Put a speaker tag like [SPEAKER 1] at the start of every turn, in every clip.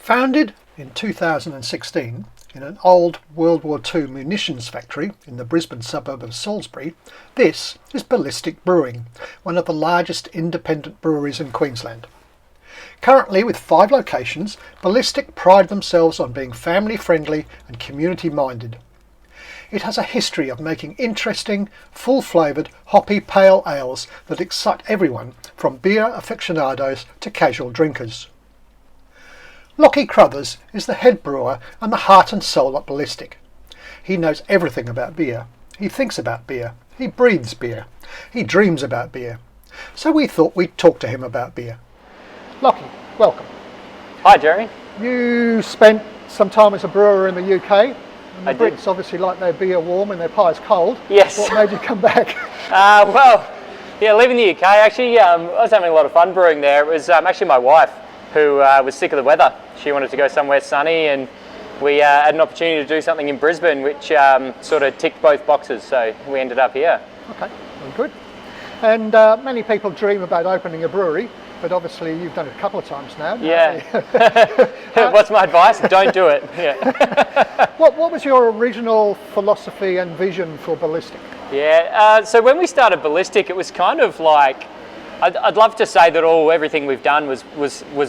[SPEAKER 1] Founded in 2016 in an old World War II munitions factory in the Brisbane suburb of Salisbury, this is Ballistic Brewing, one of the largest independent breweries in Queensland. Currently with 5 locations, Ballistic pride themselves on being family friendly and community minded. It has a history of making interesting, full flavoured, hoppy pale ales that excite everyone from beer aficionados to casual drinkers. Lachy Crothers is the head brewer and the heart and soul at Ballistic. He knows everything about beer. He thinks about beer. He breathes beer. He dreams about beer. So we thought we'd talk to him about beer. Lachy, welcome.
[SPEAKER 2] Hi, Jeremy.
[SPEAKER 1] You spent some time as a brewer in the UK. And the
[SPEAKER 2] I did.
[SPEAKER 1] Brits obviously like their beer warm and their pies cold.
[SPEAKER 2] Yes.
[SPEAKER 1] What made you come back?
[SPEAKER 2] Living in the UK, actually, I was having a lot of fun brewing there. It was actually my wife who was sick of the weather. She wanted to go somewhere sunny, and we had an opportunity to do something in Brisbane which sort of ticked both boxes, so we ended up here.
[SPEAKER 1] Okay, well, good. And many people dream about opening a brewery, but obviously you've done it a couple of times now.
[SPEAKER 2] Yeah. What's my advice? Don't do it. Yeah.
[SPEAKER 1] What was your original philosophy and vision for Ballistic?
[SPEAKER 2] Yeah, so when we started Ballistic, it was kind of like, I'd love to say that everything we've done was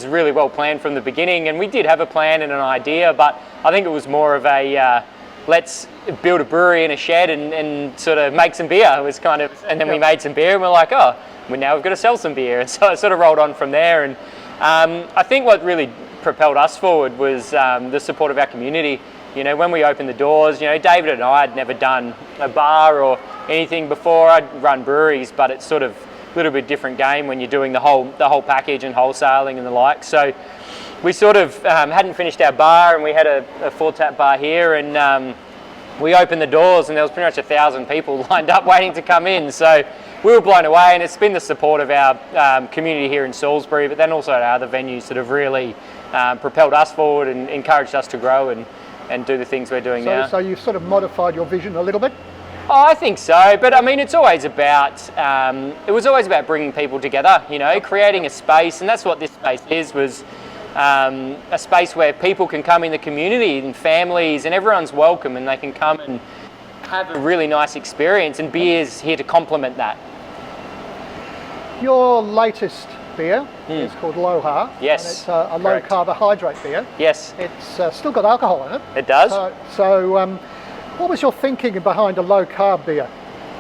[SPEAKER 2] really well planned from the beginning, and we did have a plan and an idea, but I think it was more of a let's build a brewery in a shed and sort of make some beer. It was kind of, and then we made some beer and we're like, now we've got to sell some beer, and so it sort of rolled on from there. And I think what really propelled us forward was the support of our community. You know, when we opened the doors, you know, David and I had never done a bar or anything before. I'd run breweries, but it's sort of little bit different game when you're doing the whole package and wholesaling and the like. So we sort of hadn't finished our bar, and we had a 4-tap bar here, and we opened the doors and there was pretty much 1,000 people lined up waiting to come in. So we were blown away, and it's been the support of our community here in Salisbury, but then also our other venues that have really propelled us forward and encouraged us to grow and do the things we're doing now.
[SPEAKER 1] So you've sort of modified your vision a little bit?
[SPEAKER 2] Oh, I think so, but I mean, it's always about, it was always about bringing people together, you know, creating a space, and that's what this space was a space where people can come in the community and families, and everyone's welcome, and they can come and have a really nice experience, and beer's here to complement that.
[SPEAKER 1] Your latest beer is called Lachy.
[SPEAKER 2] Yes,
[SPEAKER 1] and it's a low carbohydrate beer.
[SPEAKER 2] Yes.
[SPEAKER 1] It's still got alcohol in it.
[SPEAKER 2] It does.
[SPEAKER 1] So what was your thinking behind a low carb beer?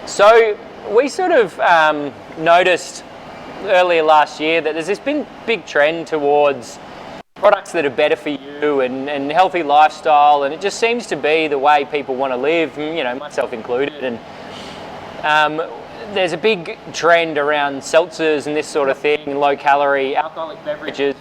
[SPEAKER 2] So we sort of noticed earlier last year that there's this big trend towards products that are better for you and healthy lifestyle, and it just seems to be the way people want to live, you know, myself included. And there's a big trend around seltzers and this sort of thing, and low calorie alcoholic beverages,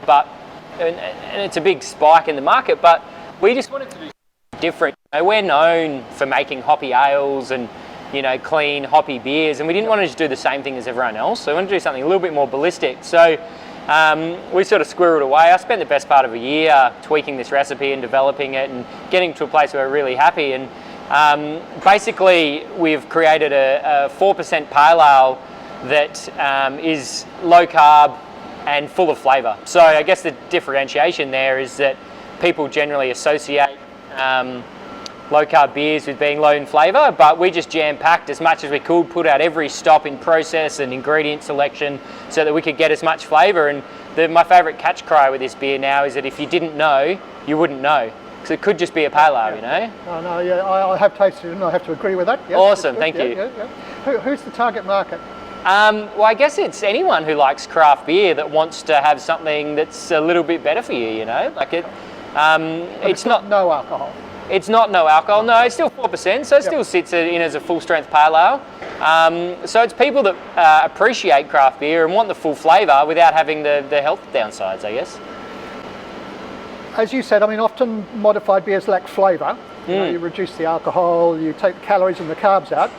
[SPEAKER 2] and it's a big spike in the market, but we just wanted to do something different. You know, we're known for making hoppy ales and, you know, clean hoppy beers, and we didn't want to just do the same thing as everyone else, so we wanted to do something a little bit more ballistic. So we sort of squirreled away. I spent the best part of a year tweaking this recipe and developing it and getting to a place where we're really happy. And basically we've created a 4% pale ale that is low carb and full of flavour. So I guess the differentiation there is that people generally associate low carb beers with being low in flavour, but we just jam-packed as much as we could, put out every stop in process and ingredient selection so that we could get as much flavour. And my favourite catch cry with this beer now is that if you didn't know, you wouldn't know, because it could just be a pale ale, you know?
[SPEAKER 1] I have tasted it and I have to agree with that. Yes,
[SPEAKER 2] awesome, thank you.
[SPEAKER 1] Who's the target market?
[SPEAKER 2] Well, I guess it's anyone who likes craft beer that wants to have something that's a little bit better for you, you know? Like it's not
[SPEAKER 1] no alcohol.
[SPEAKER 2] It's not no alcohol, no, it's still 4%, so it still sits in as a full strength pale ale. So it's people that appreciate craft beer and want the full flavour without having the health downsides, I guess.
[SPEAKER 1] As you said, I mean, often modified beers lack flavour. You know, you reduce the alcohol, you take the calories and the carbs out,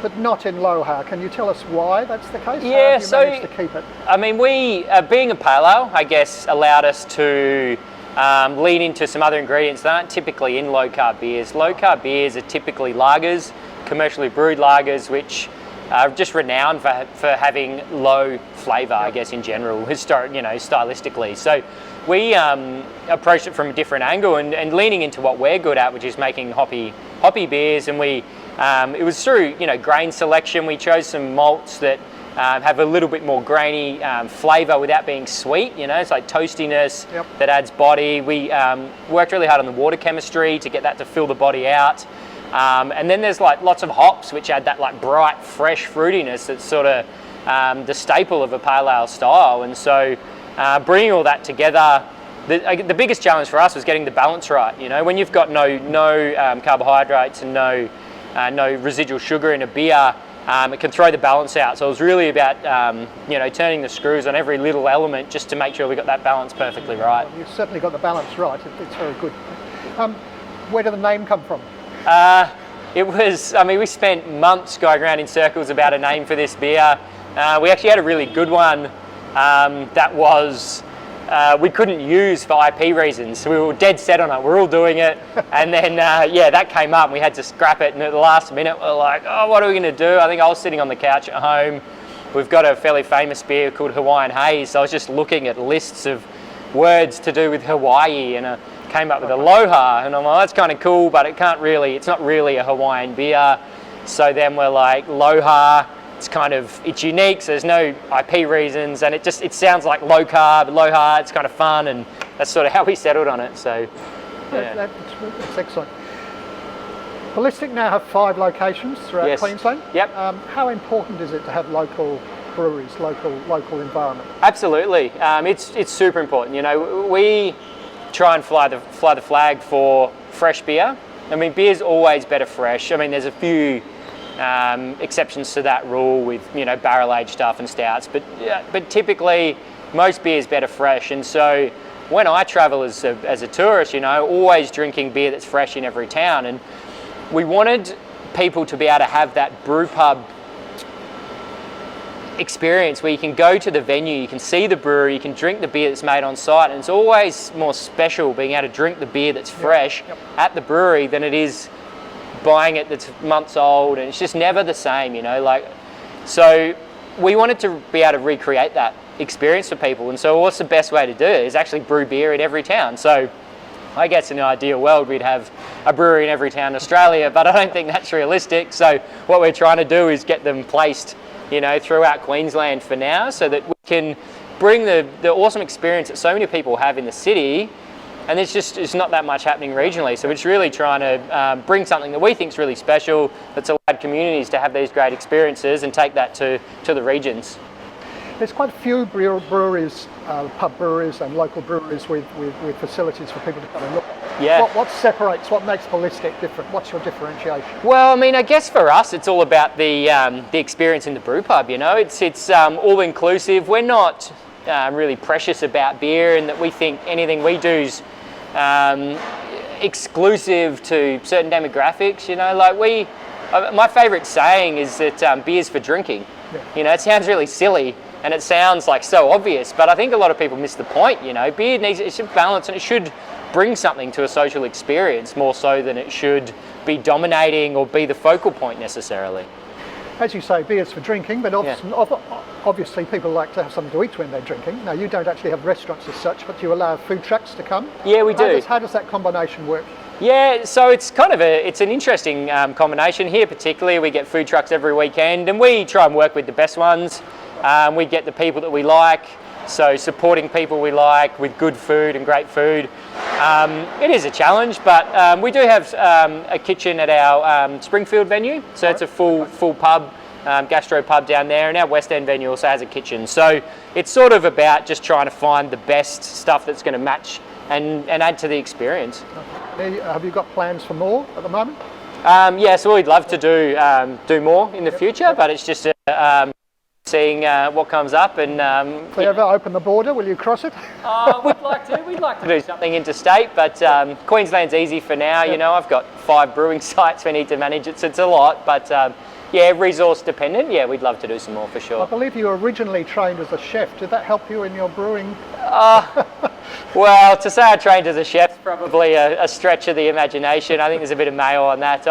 [SPEAKER 1] but not in Lachy. Can you tell us why that's the case?
[SPEAKER 2] Yeah,
[SPEAKER 1] How have you managed to keep it?
[SPEAKER 2] I mean, we, being a pale ale, I guess, allowed us to lean into some other ingredients that aren't typically in low carb beers. Low carb beers are typically lagers, commercially brewed lagers, which just renowned for having low flavour, I guess, in general, stylistically. So we approached it from a different angle and leaning into what we're good at, which is making hoppy beers. And it was through grain selection. We chose some malts that have a little bit more grainy flavour without being sweet. It's like toastiness that adds body. We worked really hard on the water chemistry to get that to fill the body out. And then there's like lots of hops which add that like bright, fresh fruitiness that's sort of the staple of a pale ale style. And so bringing all that together, the biggest challenge for us was getting the balance right. When you've got no carbohydrates and no residual sugar in a beer, it can throw the balance out. So it was really about turning the screws on every little element just to make sure we got that balance perfectly right.
[SPEAKER 1] Well, you've certainly got the balance right. It's very good. Where did the name come from?
[SPEAKER 2] We spent months going around in circles about a name for this beer. We actually had a really good one that was we couldn't use for IP reasons. So we were dead set on it. We're all doing it. And then, that came up and we had to scrap it. And at the last minute, we're like, oh, what are we going to do? I think I was sitting on the couch at home. We've got a fairly famous beer called Hawaiian Haze. So I was just looking at lists of words to do with Hawaii and came up with Aloha. And I'm like, that's kind of cool, but it's not really a Hawaiian beer. So then we're like, Aloha. It's unique, so there's no IP reasons, and it sounds like low carb, Aloha. It's kind of fun, and that's sort of how we settled on it. So,
[SPEAKER 1] yeah. That's excellent. Ballistic now have 5 locations throughout Queensland.
[SPEAKER 2] Yep.
[SPEAKER 1] How important is it to have local breweries, local environment?
[SPEAKER 2] Absolutely. It's super important. We try and fly the flag for fresh beer. Beer's always better fresh. There's a few exceptions to that rule with barrel aged stuff and stouts, but typically most beer is better fresh. And so when I travel as a tourist, always drinking beer that's fresh in every town, and we wanted people to be able to have that brew pub experience where you can go to the venue, you can see the brewery, you can drink the beer that's made on site, and it's always more special being able to drink the beer that's fresh at the brewery than it is buying it that's months old, and it's just never the same, so we wanted to be able to recreate that experience for people. And so what's the best way to do it is actually brew beer in every town. So I guess in an ideal world we'd have a brewery in every town in Australia, but I don't think that's realistic. So what we're trying to do is get them placed throughout Queensland for now, so that we can bring the awesome experience that so many people have in the city. And it's not that much happening regionally. So it's really trying to bring something that we think is really special, that's allowed communities to have these great experiences and take that to the regions.
[SPEAKER 1] There's quite a few breweries, pub breweries and local breweries with facilities for people to come and look at.
[SPEAKER 2] Yeah.
[SPEAKER 1] What makes Ballistic different? What's your differentiation?
[SPEAKER 2] Well, I guess for us it's all about the experience in the brew pub. It's all inclusive. We're not really precious about beer, and that we think anything we do is exclusive to certain demographics. My favourite saying is that beer's for drinking. Yeah. It sounds really silly and it sounds like so obvious, but I think a lot of people miss the point. Beer it should balance, and it should bring something to a social experience more so than it should be dominating or be the focal point necessarily.
[SPEAKER 1] As you say, beer's for drinking, but obviously people like to have something to eat when they're drinking. Now, you don't actually have restaurants as such, but you allow food trucks to come.
[SPEAKER 2] Yeah, we do.
[SPEAKER 1] How does that combination work?
[SPEAKER 2] Yeah, so it's it's an interesting combination here. Particularly, we get food trucks every weekend, and we try and work with the best ones. We get the people that we like, so supporting people we like with good food and great food. It is a challenge, but we do have a kitchen at our Springfield venue, so it's a full pub, gastro pub down there, and our West End venue also has a kitchen. So it's sort of about just trying to find the best stuff that's going to match and add to the experience.
[SPEAKER 1] Have you got plans for more at the moment?
[SPEAKER 2] So we'd love to do more in the future, but it's just seeing what comes up. And
[SPEAKER 1] if they ever open the border, will you cross it?
[SPEAKER 2] We'd like to do something interstate, but Queensland's easy for now. I've got 5 brewing sites we need to manage. It's a lot, but resource dependent. We'd love to do some more for sure.
[SPEAKER 1] I believe you were originally trained as a chef. Did that help you in your brewing?
[SPEAKER 2] Well, to say I trained as a chef is probably a stretch of the imagination. I think there's a bit of mayo on that.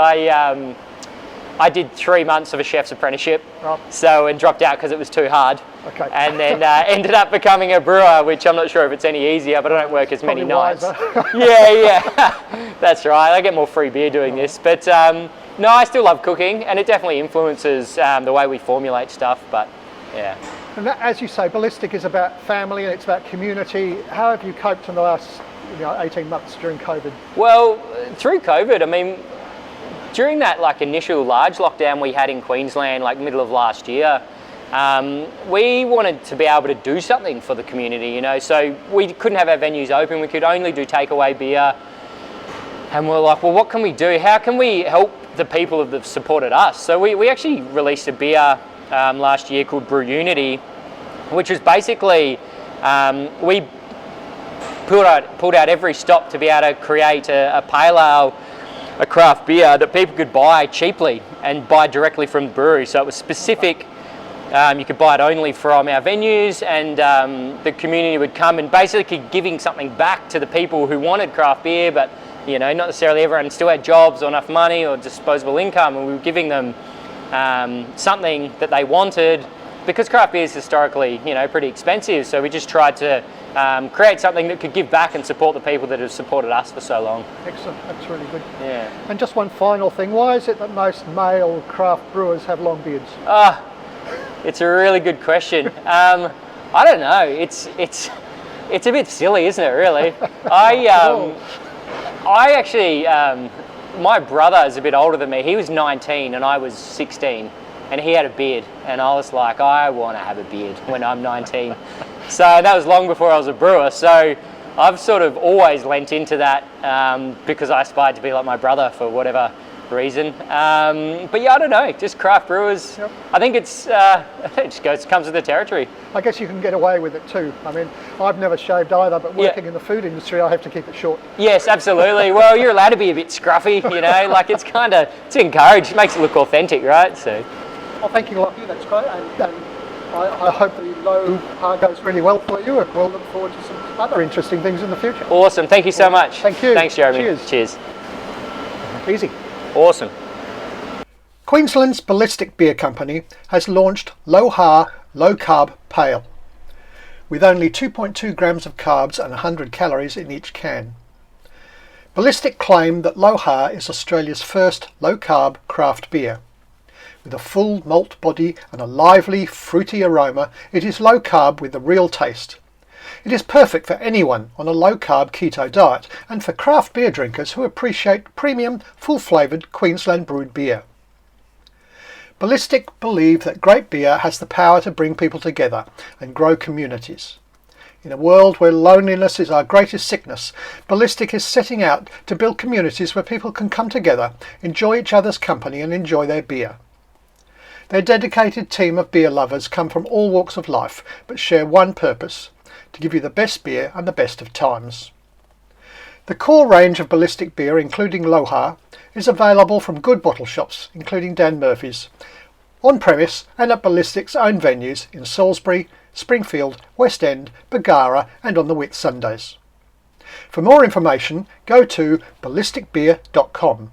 [SPEAKER 2] I did 3 months of a chef's apprenticeship,
[SPEAKER 1] Right.
[SPEAKER 2] and dropped out because it was too hard.
[SPEAKER 1] Okay.
[SPEAKER 2] And then ended up becoming a brewer, which I'm not sure if it's any easier, but I don't work as many
[SPEAKER 1] Probably
[SPEAKER 2] nights.
[SPEAKER 1] wiser.
[SPEAKER 2] Yeah, that's right. I get more free beer doing this. But no, I still love cooking, and it definitely influences the way we formulate stuff. But yeah.
[SPEAKER 1] And that, as you say, Ballistic is about family and it's about community. How have you coped in the last 18 months during COVID?
[SPEAKER 2] Well, through COVID, I mean, during that initial large lockdown we had in Queensland, middle of last year, we wanted to be able to do something for the community, so we couldn't have our venues open. We could only do takeaway beer. And we're like, well, what can we do? How can we help the people that have supported us? So we actually released a beer last year called Brew Unity, which was basically, we pulled out every stop to be able to create a pale ale, a craft beer that people could buy cheaply and buy directly from the brewery. So it was specific. You could buy it only from our venues, and the community would come and basically giving something back to the people who wanted craft beer, but not necessarily everyone still had jobs or enough money or disposable income, and we were giving them something that they wanted, because craft beer is historically pretty expensive. So we just tried to create something that could give back and support the people that have supported us for so long.
[SPEAKER 1] Excellent, that's really good.
[SPEAKER 2] Yeah.
[SPEAKER 1] And just one final thing, why is it that most male craft brewers have long beards?
[SPEAKER 2] It's a really good question. I don't know. It's a bit silly, isn't it? Really. I actually, my brother is a bit older than me. He was 19 and I was 16, and he had a beard, and I was like, I want to have a beard when I'm 19. So that was long before I was a brewer. So I've sort of always lent into that because I aspired to be like my brother for whatever reason. But yeah, I don't know, just craft brewers.
[SPEAKER 1] Yep.
[SPEAKER 2] I think it just comes with the territory.
[SPEAKER 1] I guess you can get away with it too. I mean, I've never shaved either, but working in the food industry, I have to keep it short.
[SPEAKER 2] Yes, absolutely. Well, you're allowed to be a bit scruffy, it's encouraged. It makes it look authentic, right? So.
[SPEAKER 1] Well, thank you, Lachy, that's great. And I hope the low par goes really well for you, and we'll look forward to some other interesting things in the future.
[SPEAKER 2] Awesome. Thank you so much.
[SPEAKER 1] Thank you.
[SPEAKER 2] Thanks, Jeremy.
[SPEAKER 1] Cheers. Easy.
[SPEAKER 2] Awesome.
[SPEAKER 1] Queensland's Ballistic Beer Company has launched low-har, low-carb pale, with only 2.2 grams of carbs and 100 calories in each can. Ballistic claim that low-har is Australia's first low-carb craft beer. With a full malt body and a lively, fruity aroma, it is low-carb with a real taste. It is perfect for anyone on a low-carb keto diet, and for craft beer drinkers who appreciate premium, full-flavoured Queensland brewed beer. Ballistic believe that great beer has the power to bring people together and grow communities. In a world where loneliness is our greatest sickness, Ballistic is setting out to build communities where people can come together, enjoy each other's company and enjoy their beer. Their dedicated team of beer lovers come from all walks of life, but share one purpose: to give you the best beer and the best of times. The core range of Ballistic beer, including low-har, is available from good bottle shops, including Dan Murphy's, on premise and at Ballistic's own venues in Salisbury, Springfield, West End, Bargara and on the Whit Sundays. For more information, go to ballisticbeer.com